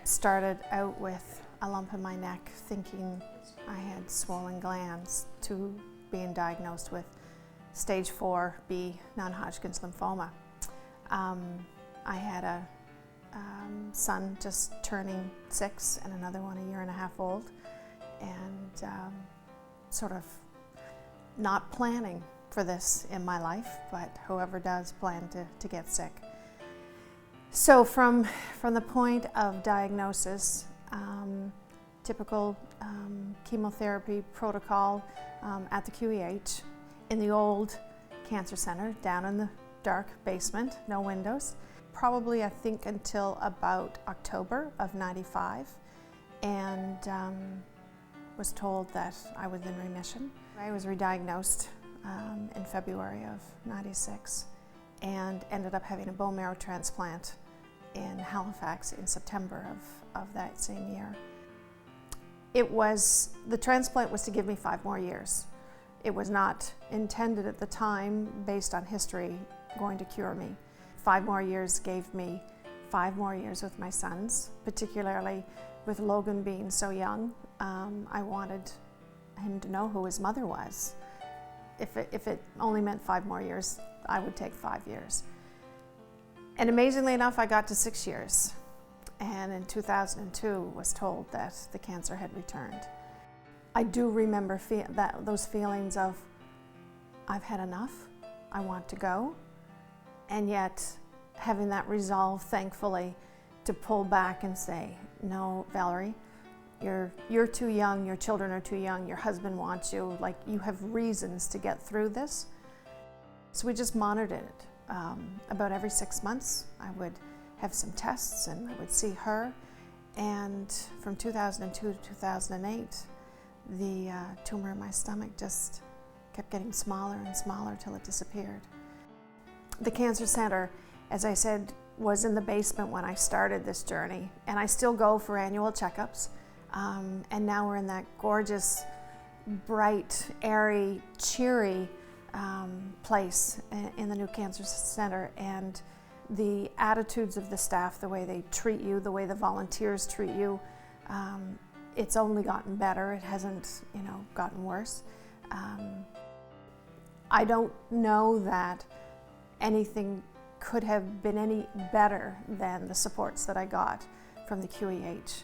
Started out with a lump in my neck, thinking I had swollen glands, to being diagnosed with stage 4B non-Hodgkin's lymphoma. I had a son just turning 6 and another one 1.5 years old, and sort of not planning for this in my life, but whoever does plan to get sick. So from the point of diagnosis, typical chemotherapy protocol at the QEH in the old cancer center down in the dark basement, no windows. Probably I think until about October of '95, and was told that I was in remission. I was re-diagnosed in February of '96 and ended up having a bone marrow transplant in Halifax in September of that same year. The transplant was to give me 5 more years. It was not intended at the time, based on history, going to cure me. 5 more years gave me 5 more years with my sons, particularly with Logan being so young. I wanted him to know who his mother was. If it only meant 5 more years, I would take 5 years. And amazingly enough, I got to 6 years. And in 2002 was told that the cancer had returned. I do remember those feelings of, I've had enough, I want to go, and yet having that resolve, thankfully, to pull back and say, no, Valerie, you're too young, your children are too young, your husband wants you, like, you have reasons to get through this. So we just monitored it. About every 6 months, I would have some tests and I would see her. And from 2002 to 2008, the tumor in my stomach just kept getting smaller and smaller till it disappeared. The cancer center, as I said, was in the basement when I started this journey, and I still go for annual checkups. And now we're in that gorgeous, bright, airy, cheery place in the new cancer center, and the attitudes of the staff, the way they treat you, the way the volunteers treat you, it's only gotten better. It hasn't, gotten worse. I don't know that anything could have been any better than the supports that I got from the QEH.